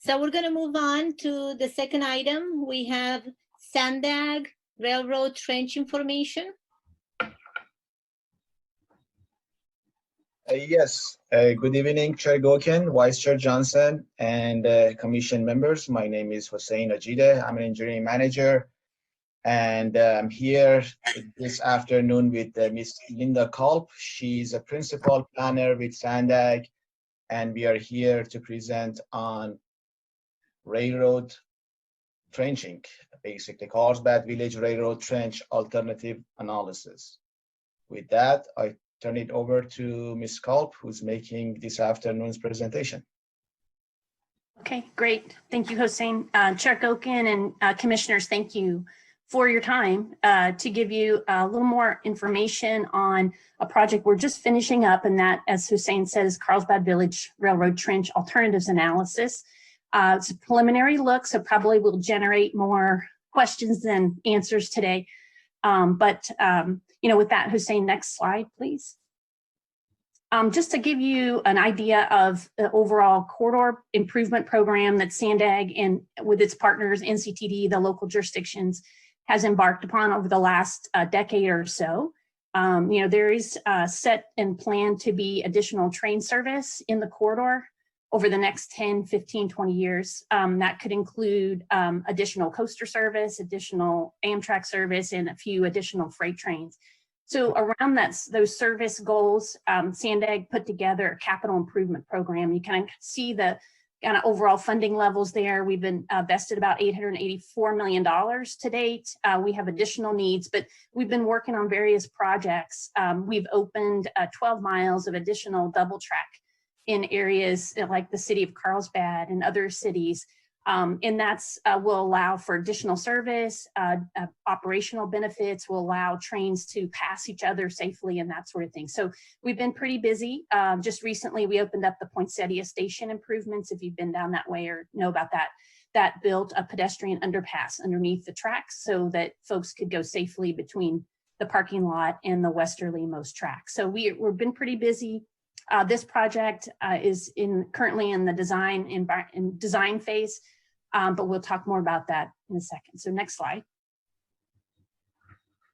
So we're going to move on to the second item. We have SANDAG Railroad trench information. Yes, good evening, Chair Gokin, Vice Chair Johnson, and Commission members. My name is Hossein Ajide. I'm an engineering manager, and I'm here this afternoon with Ms. Linda Culp. She's a principal planner with SANDAG, and we are here to present on railroad trenching, basically Carlsbad Village Railroad Trench Alternative Analysis. With that, I turn it over to Ms. Culp, who's making this afternoon's presentation. Okay, great. Thank you, Hossein. Chair Gokin and commissioners, thank you for your time to give you a little more information on a project we're just finishing up, and that, as Hossein says, Carlsbad Village Railroad Trench Alternatives Analysis. It's a preliminary look, so probably will generate more questions than answers today. You know, with that, Hossein, next slide, please. Just to give you an idea of the overall corridor improvement program that SANDAG and with its partners, NCTD, the local jurisdictions, has embarked upon over the last decade or so. You know, there is set and planned to be additional train service in the corridor over the next 10, 15, 20 years. That could include additional coaster service, additional Amtrak service, and a few additional freight trains. So around those service goals, SANDAG put together a capital improvement program. You kind of see the kind of overall funding levels there. We've been invested about $884 million to date. We have additional needs, but we've been working on various projects. We've opened 12 miles of additional double track in areas like the city of Carlsbad and other cities. And that's will allow for additional service, operational benefits, will allow trains to pass each other safely and that sort of thing. So we've been pretty busy. Just recently, we opened up the Poinsettia Station improvements. If you've been down that way or know about that, that built a pedestrian underpass underneath the tracks so that folks could go safely between the parking lot and the westerly-most track. So we've been pretty busy. This project is currently in the design phase, but we'll talk more about that in a second. So next slide.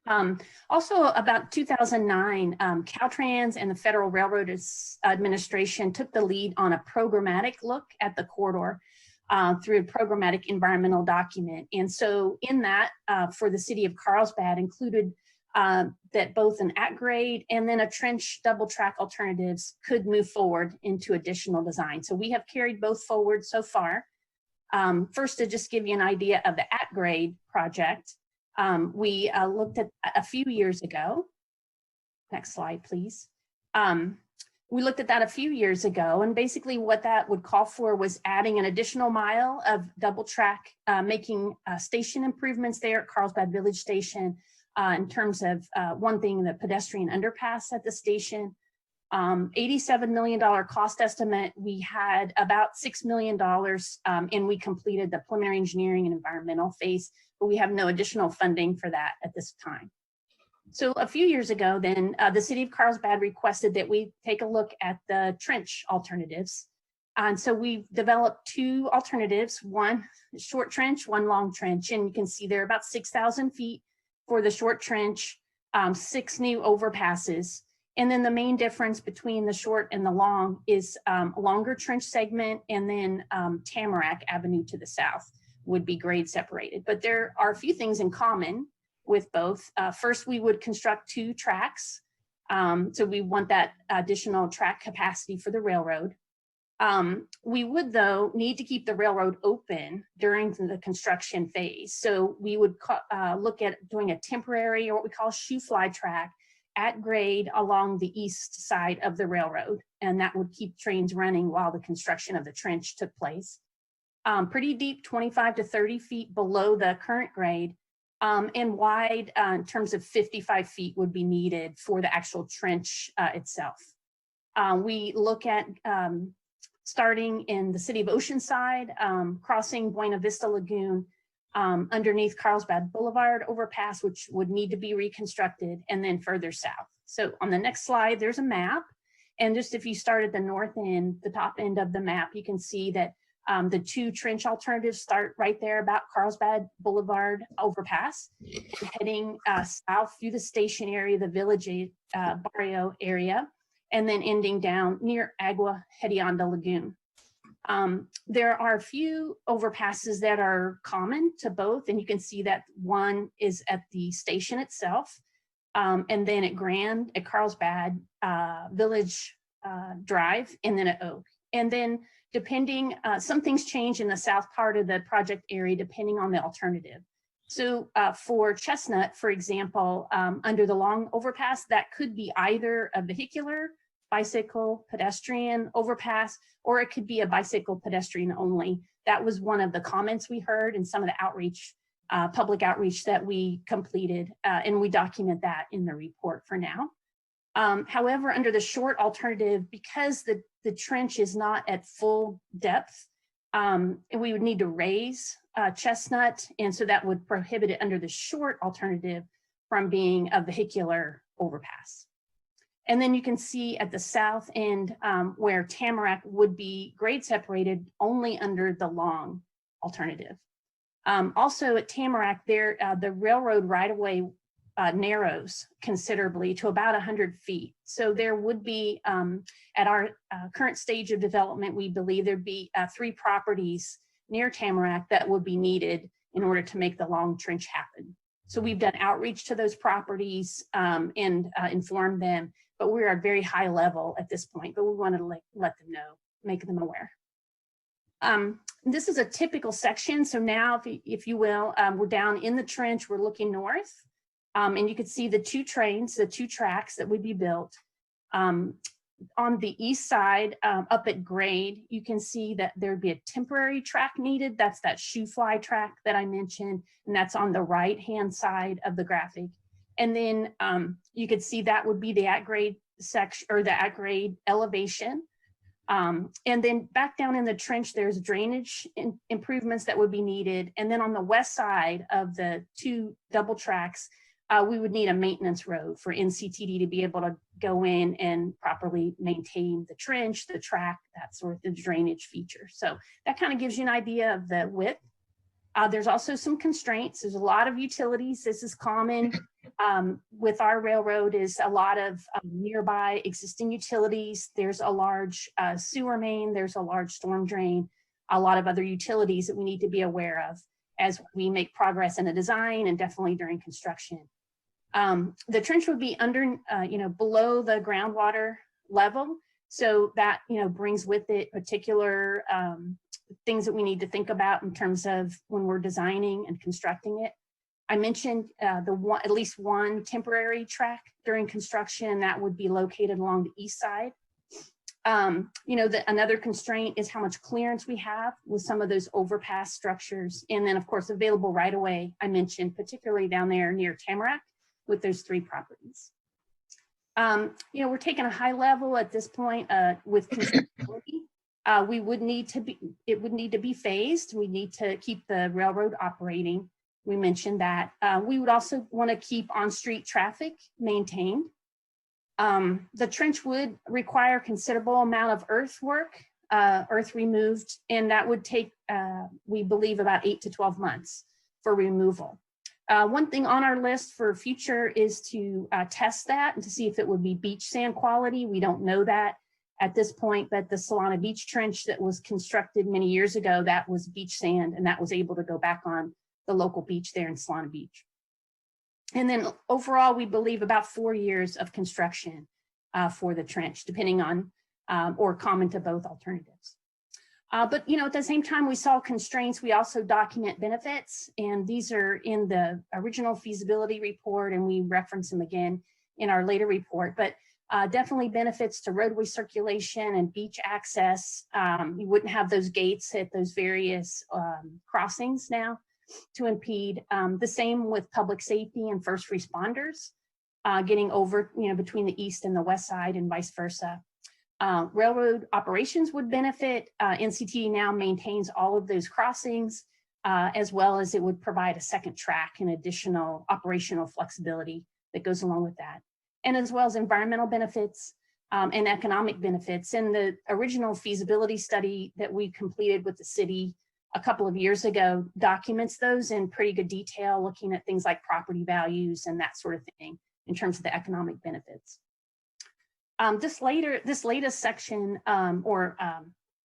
Also about 2009, Caltrans and the Federal Railroad Administration took the lead on a programmatic look at the corridor through a programmatic environmental document. And so in that, for the city of Carlsbad included that both an at-grade and then a trench double track alternatives could move forward into additional design. So we have carried both forward so far. First, to just give you an idea of the at-grade project, we looked at a few years ago. Next slide, please. We looked at that a few years ago, and basically what that would call for was adding an additional mile of double track, making station improvements there at Carlsbad Village Station, in terms of one thing, the pedestrian underpass at the station. $87 million cost estimate. We had about $6 million and we completed the preliminary engineering and environmental phase, but we have no additional funding for that at this time. So a few years ago then, the city of Carlsbad requested that we take a look at the trench alternatives. And so we've developed two alternatives, one short trench, one long trench, and you can see they're about 6,000 feet for the short trench, 6 new overpasses. And then the main difference between the short and the long is a longer trench segment, and then Tamarack Avenue to the south would be grade separated. But there are a few things in common with both. First, we would construct 2 tracks. So we want that additional track capacity for the railroad. We would, though, need to keep the railroad open during the construction phase. So we would look at doing a temporary, or what we call shoe fly track, at grade along the east side of the railroad. And that would keep trains running while the construction of the trench took place. Pretty deep, 25 to 30 feet below the current grade, and wide in terms of 55 feet would be needed for the actual trench itself. We look at starting in the city of Oceanside, crossing Buena Vista Lagoon, underneath Carlsbad Boulevard overpass, which would need to be reconstructed, and then further south. So on the next slide, there's a map. And just if you start at the north end, the top end of the map, you can see that The two trench alternatives start right there about Carlsbad Boulevard overpass, heading south through the station area, the village barrio area, and then ending down near Agua Hedionda Lagoon. There are a few overpasses that are common to both, and you can see that one is at the station itself, and then at Carlsbad Village Drive, and then at Oak. And then depending, some things change in the south part of the project area depending on the alternative. So for Chestnut, for example, under the long overpass, that could be either a vehicular, bicycle, pedestrian overpass, or it could be a bicycle pedestrian only. That was one of the comments we heard in some of the outreach, public outreach that we completed, and we document that in the report for now. However, under the short alternative, because the trench is not at full depth, we would need to raise Chestnut, and so that would prohibit it under the short alternative from being a vehicular overpass. And then you can see at the south end where Tamarack would be grade separated only under the long alternative. Also at Tamarack, the railroad right-of-way narrows considerably to about 100 feet. So there would be, at our current stage of development, we believe there'd be 3 properties near Tamarack that would be needed in order to make the long trench happen. So we've done outreach to those properties and informed them, but we're at very high level at this point, but we want to let them know, make them aware. This is a typical section. So now, if you will, we're down in the trench, we're looking north, and you can see the 2 trains, the 2 tracks that would be built. On the east side, up at grade, you can see that there'd be a temporary track needed. That's that shoe fly track that I mentioned, and that's on the right-hand side of the graphic. And then you could see that would be the at-grade section, or the at-grade elevation. And then back down in the trench, there's drainage improvements that would be needed. And then on the west side of the 2 double tracks, we would need a maintenance road for NCTD to be able to go in and properly maintain the trench, the track, that sort of the drainage feature. So that kind of gives you an idea of the width. There's also some constraints. There's a lot of utilities. This is common with our railroad, is a lot of nearby existing utilities. There's a large sewer main. There's a large storm drain, a lot of other utilities that we need to be aware of as we make progress in the design and definitely during construction. The trench would be under, below the groundwater level. So that, brings with it particular things that we need to think about in terms of when we're designing and constructing it. I mentioned at least one temporary track during construction that would be located along the east side. Another constraint is how much clearance we have with some of those overpass structures. And then of course, available right away, I mentioned, particularly down there near Tamarack with those 3 properties. We're taking a high level at this point with constructability. It would need to be phased. We need to keep the railroad operating. We mentioned that. We would also want to keep on-street traffic maintained. The trench would require considerable amount of earthwork, earth removed, and that would take, we believe, about 8 to 12 months for removal. One thing on our list for future is to test that and to see if it would be beach sand quality. We don't know that at this point, but the Solana Beach Trench that was constructed many years ago, that was beach sand, and that was able to go back on the local beach there in Solana Beach. And then overall, we believe about 4 years of construction for the trench, depending on, or common to both alternatives. But at the same time we saw constraints, we also document benefits, and these are in the original feasibility report, and we reference them again in our later report. But definitely benefits to roadway circulation and beach access. You wouldn't have those gates at those various crossings now to impede. The same with public safety and first responders, getting over, between the east and the west side and vice versa. Railroad operations would benefit. NCT now maintains all of those crossings, as well as it would provide a second track and additional operational flexibility that goes along with that. And as well as environmental benefits, and economic benefits. And the original feasibility study that we completed with the city a couple of years ago documents those in pretty good detail, looking at things like property values and that sort of thing in terms of the economic benefits. This latest section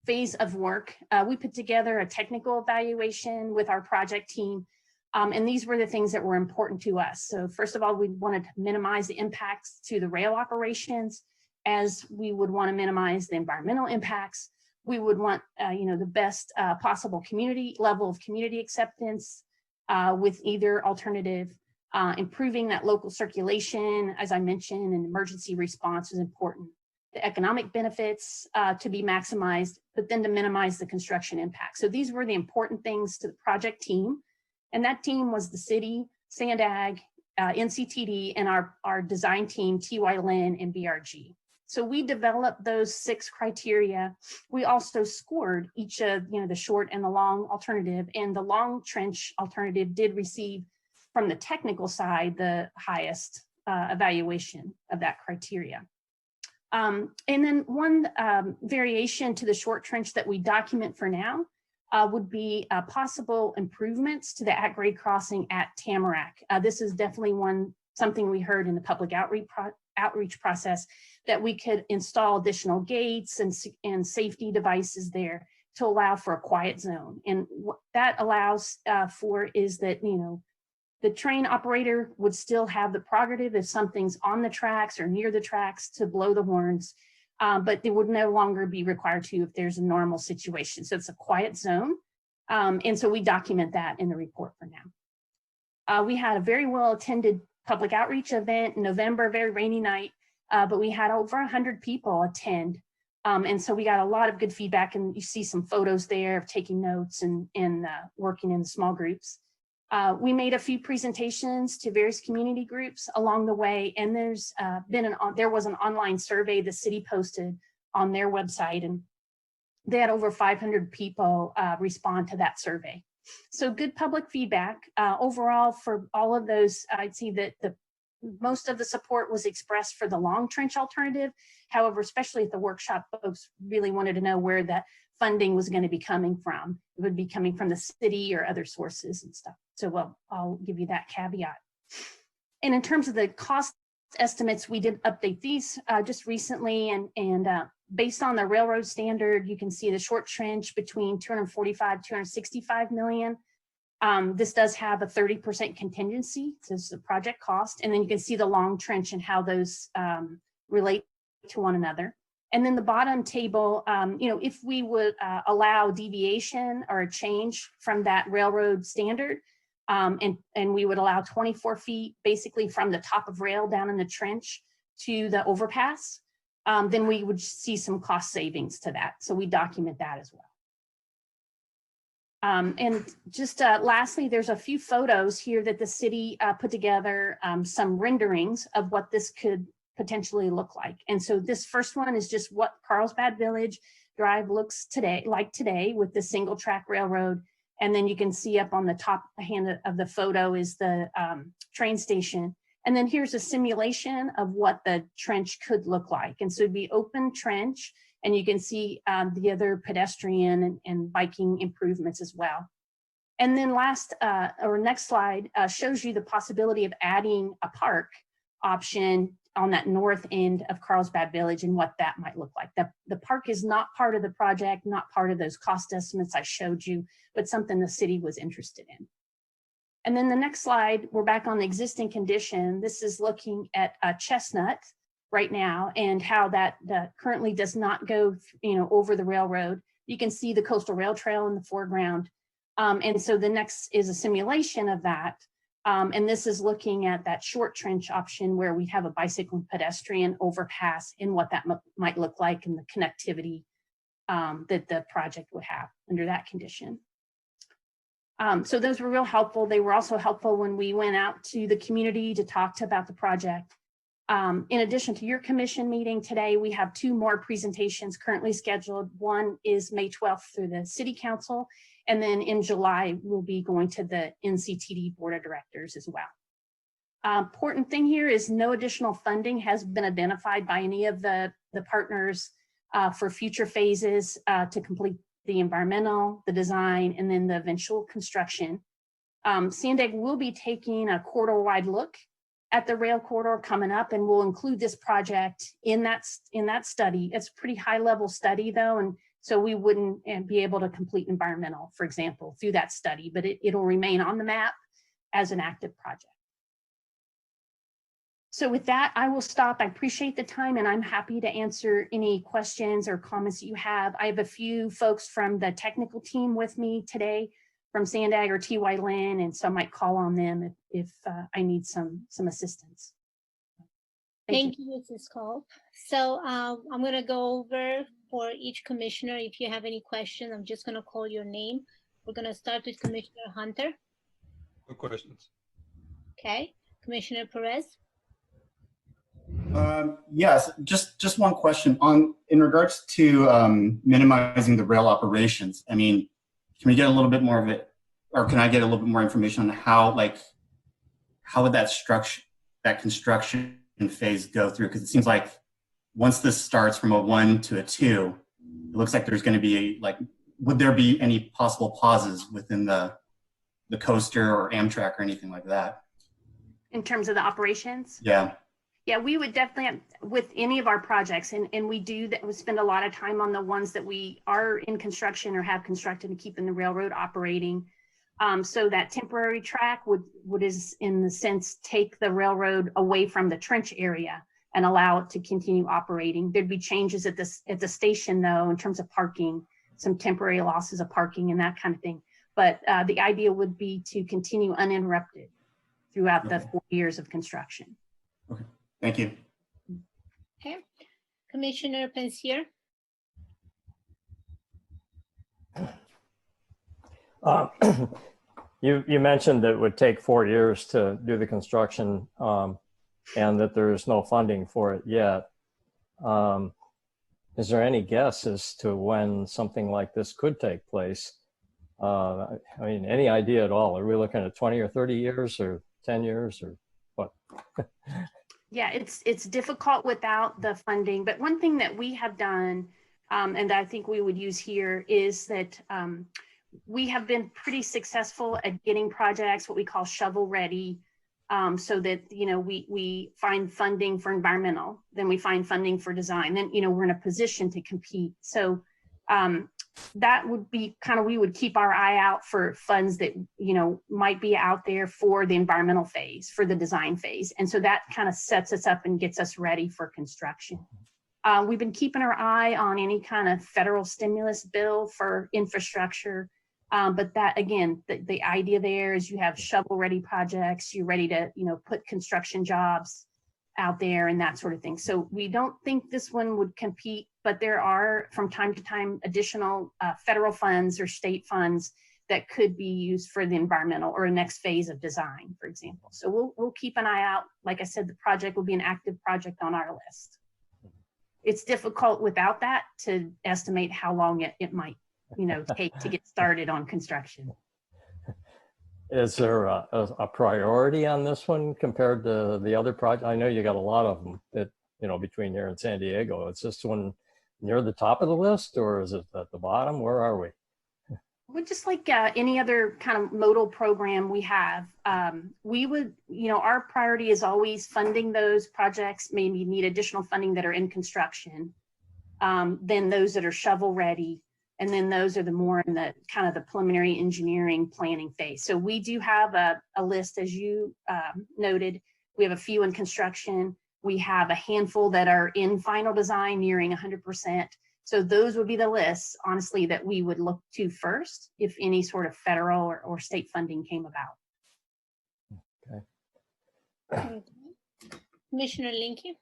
phase of work, we put together a technical evaluation with our project team. And these were the things that were important to us. So first of all, we wanted to minimize the impacts to the rail operations, as we would want to minimize the environmental impacts. We would want, the best possible level of community acceptance with either alternative. Improving that local circulation, as I mentioned, and emergency response is important. The economic benefits to be maximized, but then to minimize the construction impact. So these were the important things to the project team. And that team was the city, SANDAG, NCTD, and our design team, TY Lin and BRG. So we developed those 6 criteria. We also scored each of the short and the long alternative, and the long trench alternative did receive, from the technical side, the highest evaluation of that criteria. And then one variation to the short trench that we document for now would be possible improvements to the at-grade crossing at Tamarack. This is definitely something we heard in the public outreach process, that we could install additional gates and safety devices there to allow for a quiet zone. And what that allows for is that, the train operator would still have the prerogative if something's on the tracks or near the tracks to blow the horns, but they would no longer be required to if there's a normal situation. So it's a quiet zone. And so we document that in the report for now. We had a very well attended public outreach event in November, very rainy night, but we had over 100 people attend. And so we got a lot of good feedback, and you see some photos there of taking notes and working in small groups. We made a few presentations to various community groups along the way, and there was an online survey the city posted on their website, and they had over 500 people respond to that survey. So good public feedback. Overall, for all of those, I'd see that most of the support was expressed for the long trench alternative. However, especially at the workshop, folks really wanted to know where that funding was going to be coming from. It would be coming from the city or other sources and stuff. So I'll give you that caveat. And in terms of the cost estimates, we did update these just recently, and based on the railroad standard, you can see the short trench between 245, 265 million. This does have a 30% contingency, so this is the project cost. And then you can see the long trench and how those relate to one another. And then the bottom table, if we would allow deviation or a change from that railroad standard, and we would allow 24 feet basically from the top of rail down in the trench to the overpass, then we would see some cost savings to that. So we document that as well. And just lastly, there's a few photos here that the city put together, some renderings of what this could potentially look like. And so this first one is just what Carlsbad Village Drive looks like today with the single track railroad. And then you can see up on the top hand of the photo is the train station. And then here's a simulation of what the trench could look like. And so it'd be open trench, and you can see the other pedestrian and biking improvements as well. And then next slide shows you the possibility of adding a park option on that north end of Carlsbad Village and what that might look like. The park is not part of the project, not part of those cost estimates I showed you, but something the city was interested in. And then the next slide, we're back on the existing condition. This is looking at Chestnut right now and how that currently does not go over the railroad. You can see the coastal rail trail in the foreground. And so the next is a simulation of that. And this is looking at that short trench option where we have a bicycle and pedestrian overpass and what that might look like and the connectivity that the project would have under that condition. So those were real helpful. They were also helpful when we went out to the community to talk about the project. In addition to your commission meeting today, we have 2 more presentations currently scheduled. One is May 12th through the City Council, and then in July, we'll be going to the NCTD Board of Directors as well. Important thing here is no additional funding has been identified by any of the partners for future phases to complete the environmental, the design, and then the eventual construction. SANDAG will be taking a corridor-wide look at the rail corridor coming up, and we'll include this project in that study. It's a pretty high-level study, though, and so we wouldn't be able to complete environmental, for example, through that study, but it'll remain on the map as an active project. So with that, I will stop. I appreciate the time, and I'm happy to answer any questions or comments you have. I have a few folks from the technical team with me today from SANDAG or TY Lin, and so I might call on them if I need some assistance. Thank you, Mrs. Culp. So I'm going to go over for each commissioner. If you have any questions, I'm just going to call your name. We're going to start with Commissioner Hunter. No questions. Okay. Commissioner Perez. Yes, just one question in regards to minimizing the rail operations. I mean, can we get a little bit more of it, or can I get a little bit more information on how would that construction phase go through? Because it seems like once this starts from a 1 to a 2, it looks like there's going to be would there be any possible pauses within the coaster or Amtrak or anything like that? In terms of the operations? Yeah. Yeah, we would definitely, with any of our projects, and we do that, we spend a lot of time on the ones that we are in construction or have constructed and keeping the railroad operating. So that temporary track would is in the sense take the railroad away from the trench area and allow it to continue operating. There'd be changes at the station though, in terms of parking, some temporary losses of parking and that kind of thing. But the idea would be to continue uninterrupted throughout the 4 years of construction. Okay. Thank you. Okay. Commissioner Pensier. You mentioned that it would take 4 years to do the construction and that there's no funding for it yet. Is there any guess as to when something like this could take place? I mean, any idea at all? Are we looking at 20 or 30 years or 10 years or what? Yeah, it's difficult without the funding, but one thing that we have done, and I think we would use here, is that we have been pretty successful at getting projects, what we call shovel ready, so that, we find funding for environmental, then we find funding for design, then, we're in a position to compete. So that would be kind of, we would keep our eye out for funds that, might be out there for the environmental phase, for the design phase. And so that kind of sets us up and gets us ready for construction. We've been keeping our eye on any kind of federal stimulus bill for infrastructure. But that, again, the idea there is you have shovel ready projects, you're ready to, put construction jobs out there and that sort of thing. So we don't think this one would compete, but there are from time to time additional federal funds or state funds that could be used for the environmental or a next phase of design, for example. So we'll keep an eye out. Like I said, the project will be an active project on our list. It's difficult without that to estimate how long it might, take to get started on construction. Is there a priority on this one compared to the other project? I know you got a lot of them that, between here and San Diego. Is this one near the top of the list or is it at the bottom? Where are we? Well, just like any other kind of modal program we have, we would, our priority is always funding those projects, maybe need additional funding that are in construction, then those that are shovel ready, and then those are the more in the kind of the preliminary engineering planning phase. So we do have a list, as you noted. We have a few in construction. We have a handful that are in final design, nearing 100%. So those would be the lists, honestly, that we would look to first if any sort of federal or state funding came about. Okay. Commissioner Linke.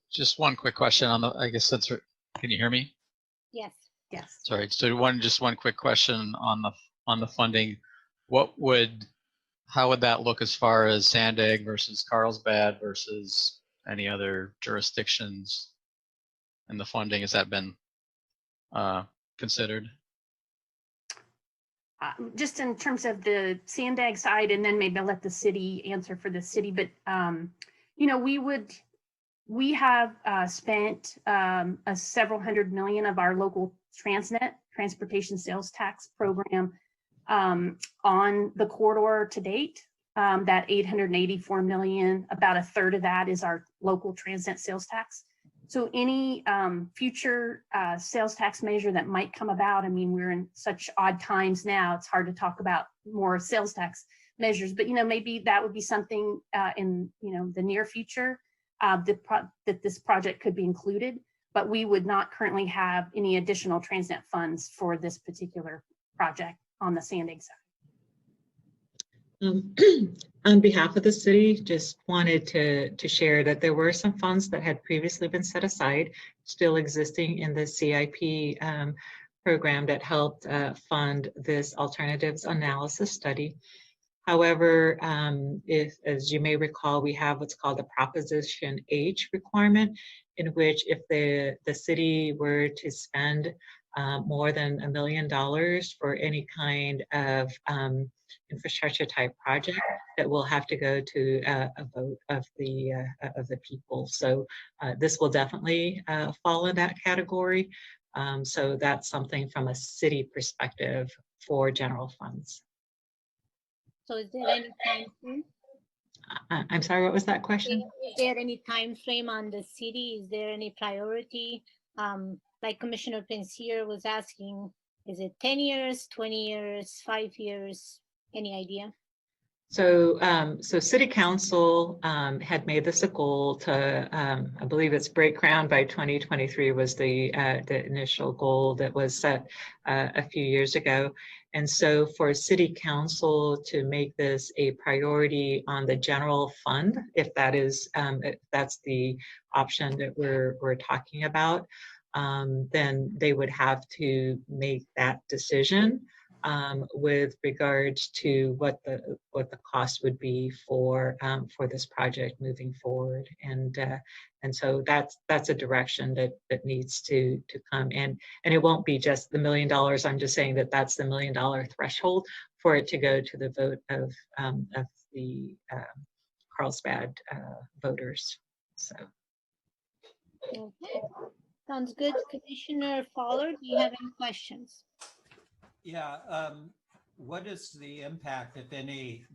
Just one quick question on the, I guess that's, can you hear me? Yes. Yes. Sorry, so just one quick question on the funding. How would that look as far as SANDAG versus Carlsbad versus any other jurisdictions and the funding? Has that been considered? just in terms of the SANDAG side, and then maybe I'll let the city answer for the city, but, you know, we have spent several $100 million of our local Transnet, transportation sales tax program, on the corridor to date. That $884 million, about a third of that is our local Transnet sales tax. So any future sales tax measure that might come about, I mean, we're in such odd times now, it's hard to talk about more sales tax measures, but, you know, maybe that would be something in, you know, the near future that this project could be included, but we would not currently have any additional Transnet funds for this particular project on the SANDAG side. On behalf of the city, just wanted to share that there were some funds that had previously been set aside, still existing in the CIP program that helped fund this alternatives analysis study. However, if, as you may recall, we have what's called a Proposition H requirement, in which if the city were to spend more than $1 million for any kind of infrastructure type project, that will have to go to a vote of the people. So this will definitely fall in that category. So that's something from a city perspective for general funds. So is there any time frame? I'm sorry, what was that question? Is there any time frame on the city? Is there any priority? Like Commissioner Pensier was asking, is it 10 years, 20 years, 5 years? Any idea? So, so City Council had made this a goal to, I believe it's break ground by 2023 was the initial goal that was set a few years ago. And so for City Council to make this a priority on the general fund, if that is, if that's the option that we're talking about, then they would have to make that decision with regards to what the cost would be for this project moving forward, and so that's a direction that needs to come in, and it won't be just the $1 million. I'm just saying that that's the $1 million threshold for it to go to the vote of the Carlsbad voters. So. Okay. Sounds good. Commissioner Fowler, do you have any questions? Yeah, what is the impact, if any,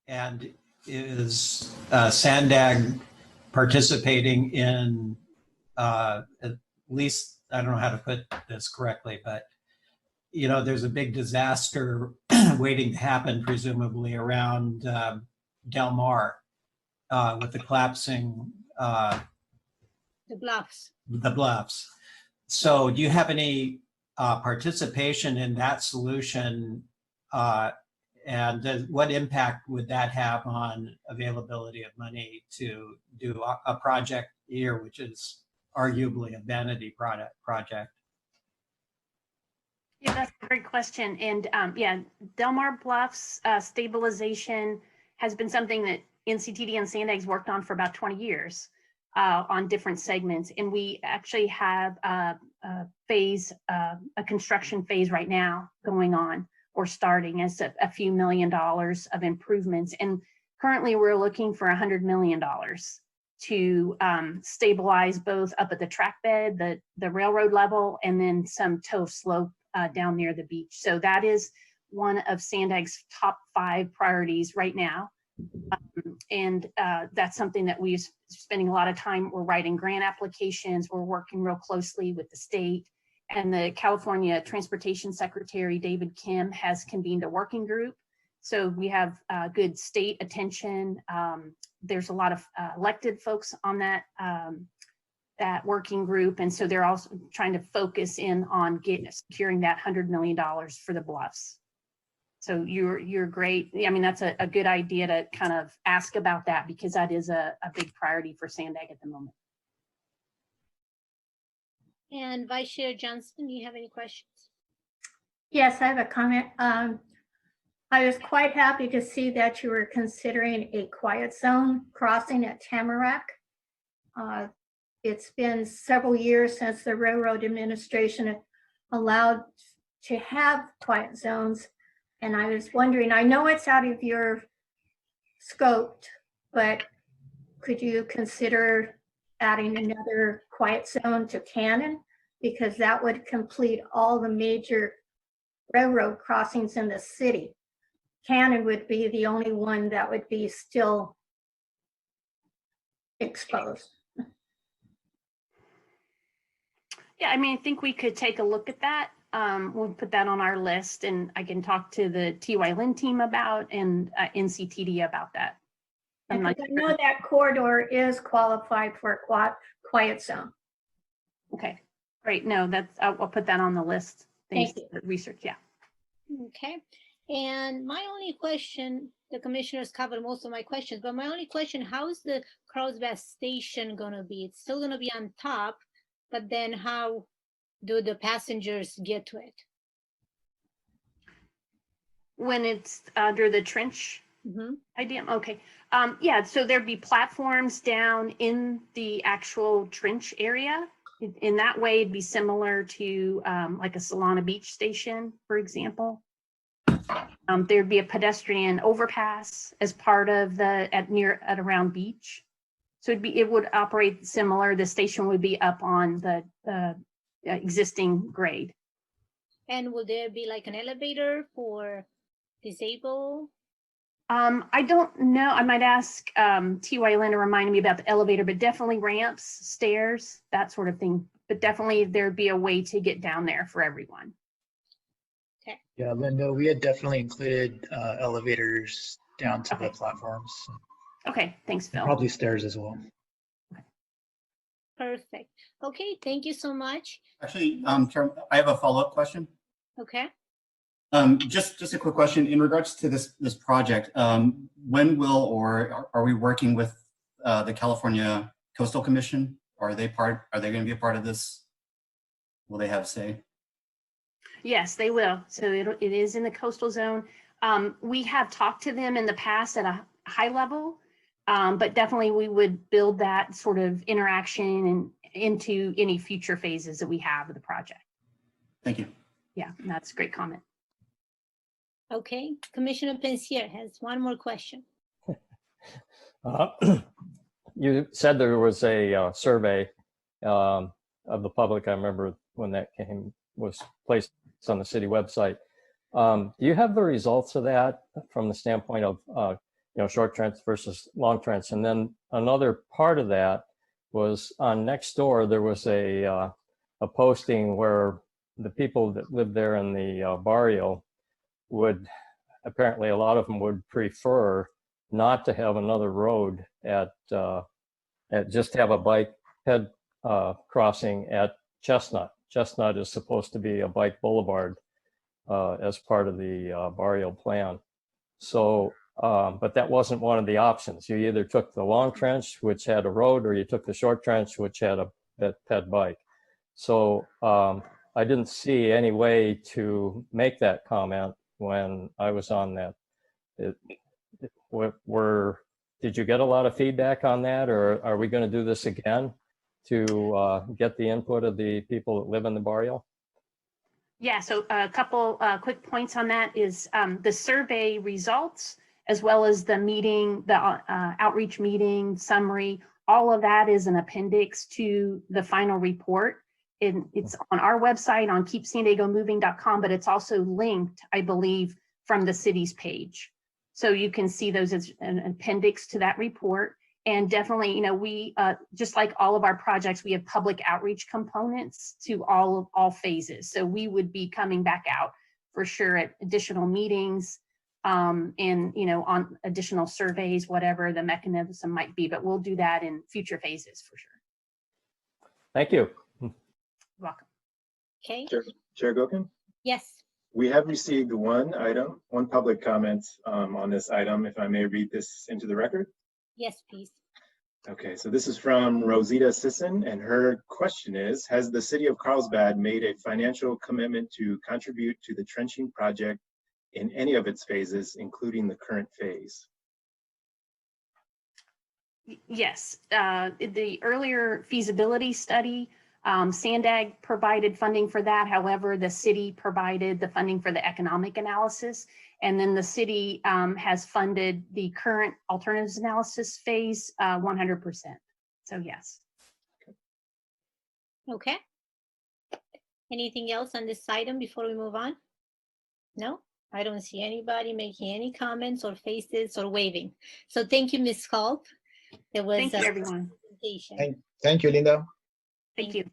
and is SANDAG participating in, at least, I don't know how to put this correctly, but, you know, there's a big disaster waiting to happen, presumably, around Del Mar with the collapsing The bluffs. The bluffs. So do you have any participation in that solution, and what impact would that have on availability of money to do a project here, which is arguably a vanity project? Yeah, that's a great question. And yeah, Del Mar Bluffs stabilization has been something that NCTD and SANDAG's worked on for about 20 years. On different segments, and we actually have a construction phase right now going on or starting as a few $1 million of improvements, and currently we're looking for $100 million to stabilize both up at the track bed, the railroad level, and then some toe slope down near the beach. So that is one of SANDAG's top 5 priorities right now. And that's something that we're spending a lot of time. We're writing grant applications. We're working real closely with the state, and the California Transportation Secretary, David Kim, has convened a working group. So we have good state attention. There's a lot of elected folks on that working group. And so they're also trying to focus in on securing that $100 million for the bluffs. So you're great. I mean, that's a good idea to kind of ask about that, because that is a big priority for SANDAG at the moment. And Vice Chair Johnson, do you have any questions? Yes, I have a comment. I was quite happy to see that you were considering a quiet zone crossing at Tamarack. It's been several years since the Railroad Administration allowed to have quiet zones. And I was wondering, I know it's out of your scope, but could you consider adding another quiet zone to Cannon? Because that would complete all the major railroad crossings in the city. Cannon would be the only one that would be still exposed. Yeah, I mean, I think we could take a look at that. We'll put that on our list, and I can talk to the TY Lin team about and NCTD about that. I know that corridor is qualified for a quiet zone. Okay, great. No, that's I'll put that on the list. Thanks Thank to research. Yeah. Okay. And my only question, the commissioners covered most of my questions, but my only question, how is the Carlsbad station going to be? It's still going to be on top, but then how do the passengers get to it? When it's under the trench idea. Okay. Yeah, so there'd be platforms down in the actual trench area. In that way, it'd be similar to like a Solana Beach station, for example. There'd be a pedestrian overpass as part of the at around beach. So it would operate similar. The station would be up on the existing grade. And will there be like an elevator for disabled? I don't know. I might ask TY Lin to remind me about the elevator, but definitely ramps, stairs, that sort of thing. But definitely there'd be a way to get down there for everyone. Okay. Yeah, Linda, we had definitely included elevators down to the Okay. platforms. Okay, thanks, Phil. Probably stairs as well. Perfect. Okay, thank you so much. Actually, Chair, I have a follow-up question. Okay. Just a quick question in regards to this project. When will or are we working with the California Coastal Commission? Are they going to be a part of this? Will they have a say? Yes, they will. So it is in the coastal zone. We have talked to them in the past at a high level, but definitely we would build that sort of interaction and into any future phases that we have of the project. Thank you. Yeah, that's a great comment. Okay, Commissioner Pensier has one more question. You said there was a survey of the public. I remember when that was placed on the city website. Do you have the results of that from the standpoint of short trench versus long trench? And then another part of that was on Nextdoor. There was a posting where the people that live there in the barrio would, apparently a lot of them would prefer not to have another road at just have a bike head crossing at Chestnut. Chestnut is supposed to be a bike boulevard as part of the barrio plan. So, but that wasn't one of the options. You either took the long trench, which had a road, or you took the short trench, which had a ped bike. So I didn't see any way to make that comment when I was on that. Did you get a lot of feedback on that, or are we going to do this again to get the input of the people that live in the barrio? Yeah, so a couple quick points on that is the survey results, as well as the meeting, the outreach meeting summary, all of that is an appendix to the final report. It's on our website on keepsandiegomoving.com, but it's also linked, I believe, from the city's page. So you can see those as an appendix to that report. And definitely, we, just like all of our projects, we have public outreach components to all phases. So we would be coming back out for sure at additional meetings and, on additional surveys, whatever the mechanism might be, but we'll do that in future phases for sure. Thank you. Welcome. Okay. Chair Gokin? Yes. We have received one public comment on this item. If I may read this into the record. Yes, please. Okay, so this is from Rosita Sisson, and her question is, has the city of Carlsbad made a financial commitment to contribute to the trenching project in any of its phases, including the current phase? Yes, the earlier feasibility study SANDAG provided funding for that. However, the city provided the funding for the economic analysis. And then the city has funded the current alternatives analysis phase 100%. So yes. Okay. Anything else on this item before we move on? No, I don't see anybody making any comments or faces or waving. So thank you, Ms. Culp. It was Thank you, everyone. presentation. Thank you, Linda. Thank you.